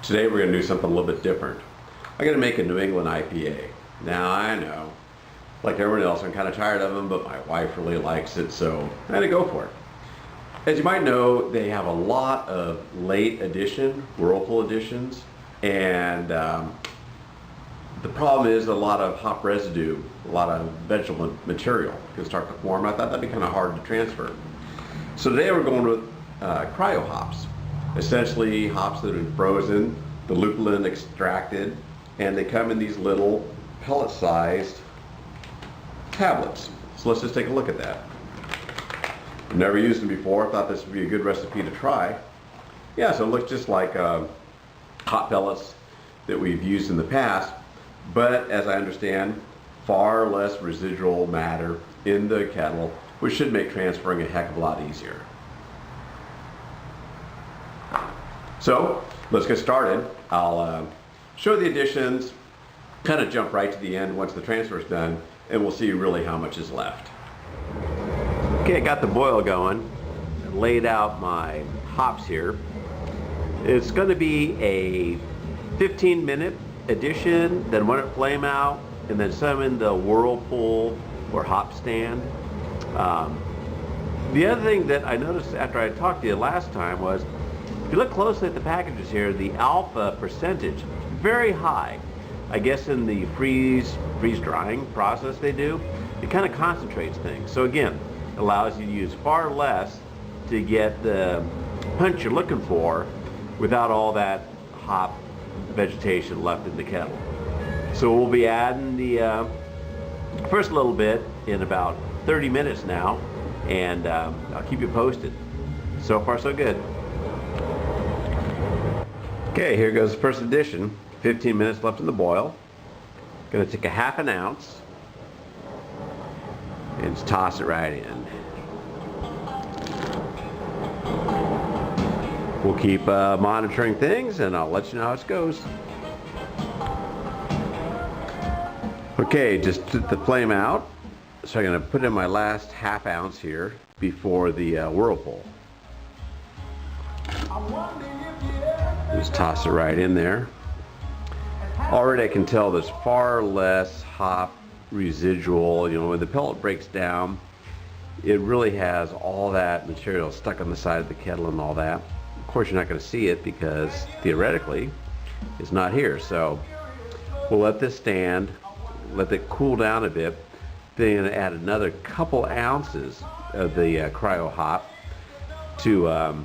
Today we're going to do something a little bit different. I'm going to make a New England IPA. Now I know, like everyone else, I'm kind of tired of them, but my wife really likes it, so I'm going to go for it. As you might know, they have a lot of late edition, Whirlpool editions, and the problem is a lot of hop residue, a lot of vegetable material can start to form. I thought that'd be kind of hard to transfer. So today we're going with cryo hops. Essentially hops that have been frozen, the lupulin extracted, and they come in these little pellet-sized tablets. So let's just take a look at that. I've never used them before. I thought this would be a good recipe to try. Yeah, so it looks just like hot pellets that we've used in the past, but as I understand, far less residual matter in the kettle, which should make transferring a heck of a lot easier. So let's get started. I'll show the additions, kind of jump right to the end once the transfer is done, and we'll see really how much is left. Okay, I got the boil going and laid out my hops here. It's going to be a 15-minute addition, then run it flame out, and then some in the Whirlpool or hop stand. The other thing that I noticed after I talked to you last time was, if you look closely at the packages here, the alpha percentage, very high. I guess in the freeze drying process they do, it kind of concentrates things. So again, it allows you to use far less to get the punch you're looking for without all that hop vegetation left in the kettle. So we'll be adding the first little bit in about 30 minutes now, and I'll keep you posted. So far so good. Okay, here goes the first addition. 15 minutes left in the boil. Gonna take a half an ounce and just toss it right in. We'll keep monitoring things, and I'll let you know how it goes. Okay, just took the flame out. So I'm gonna put in my last half ounce here before the Whirlpool. Just toss it right in there. Already I can tell there's far less hop residual. You know, when the pellet breaks down, it really has all that material stuck on the side of the kettle and all that. Of course, you're not going to see it because theoretically it's not here. So we'll let this stand, let it cool down a bit, then add another couple ounces of the cryo hop to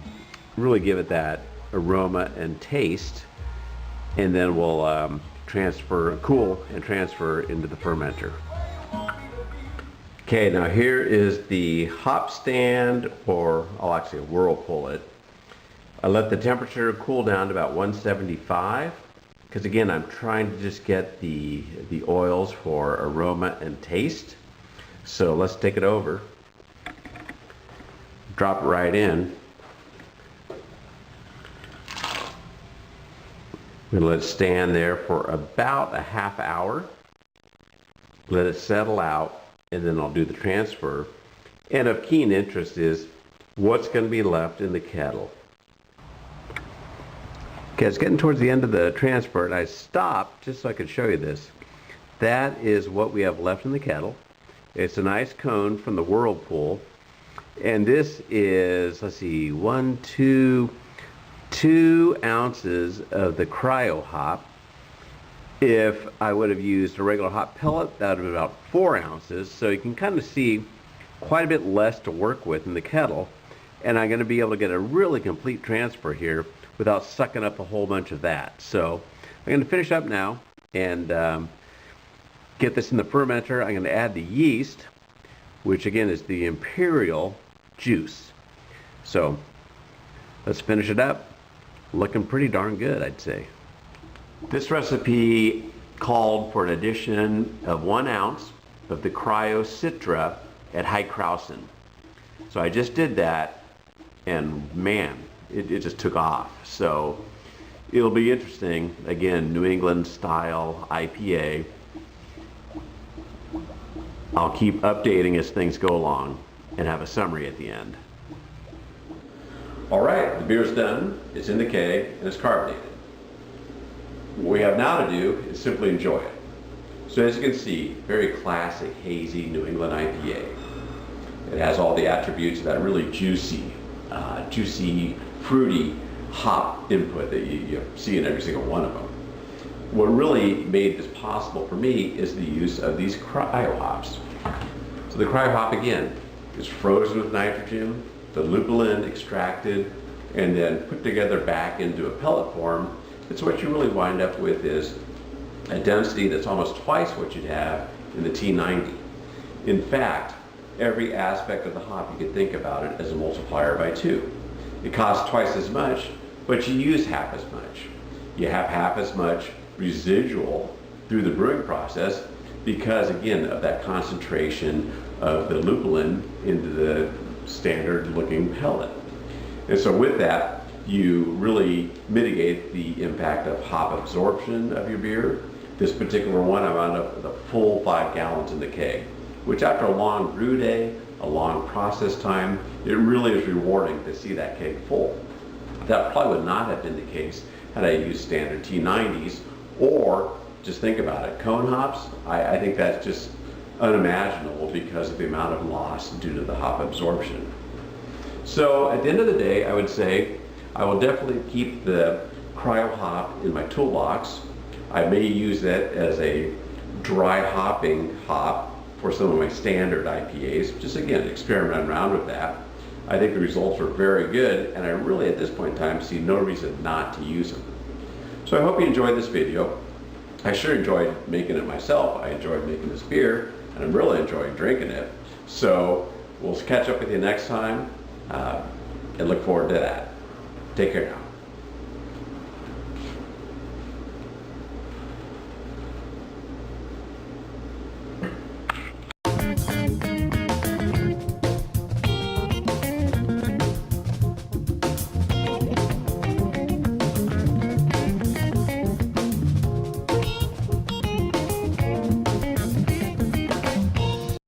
really give it that aroma and taste, and then we'll cool and transfer into the fermenter. Okay, now here is the hop stand, or I'll actually Whirlpool it. I let the temperature cool down to about 175, because again, I'm trying to just get the oils for aroma and taste. So let's take it over, drop it right in. We'll let it stand there for about a half hour. Let it settle out, and then I'll do the transfer. And of keen interest is what's going to be left in the kettle. Okay, it's getting towards the end of the transfer, and I stopped just so I could show you this. That is what we have left in the kettle. It's a nice cone from the Whirlpool. And this is, let's see, 2 ounces of the cryo hop. If I would have used a regular hop pellet, that would have been about 4 ounces. So you can kind of see quite a bit less to work with in the kettle. And I'm going to be able to get a really complete transfer here without sucking up a whole bunch of that. So I'm going to finish up now and get this in the fermenter. I'm going to add the yeast, which again is the imperial juice. So let's finish it up. Looking pretty darn good, I'd say. This recipe called for an addition of 1 ounce of the cryo citra at high Krausen. So I just did that, and man, it just took off. So it'll be interesting. Again, New England style IPA. I'll keep updating as things go along and have a summary at the end. All right, the beer's done. It's in the keg and it's carbonated. What we have now to do is simply enjoy it. So as you can see, very classic hazy New England IPA. It has all the attributes of that really juicy, fruity hop input that you see in every single one of them. What really made this possible for me is the use of these cryo hops. So the cryo hop, again, is frozen with nitrogen, the lupulin extracted, and then put together back into a pellet form. And so what you really wind up with is a density that's almost twice what you'd have in the T90. In fact, every aspect of the hop, you could think about it as a multiplier by 2. It costs twice as much, but you use half as much. You have half as much residual through the brewing process because, again, of that concentration of the lupulin into the standard looking pellet. And so with that, you really mitigate the impact of hop absorption of your beer. This particular one, I wound up with a full 5 gallons in the keg, which after a long brew day, a long process time, it really is rewarding to see that keg full. That probably would not have been the case had I used standard T90s, or just think about it, cone hops. I think that's just unimaginable because of the amount of loss due to the hop absorption. So at the end of the day, I would say I will definitely keep the cryo hop in my toolbox. I may use that as a dry hopping hop for some of my standard IPAs. Just again, experiment around with that. I think the results are very good, and I really at this point in time see no reason not to use them. So I hope you enjoyed this video. I sure enjoyed making it myself. I enjoyed making this beer, and I'm really enjoying drinking it. So we'll catch up with you next time, and look forward to that. Take care now.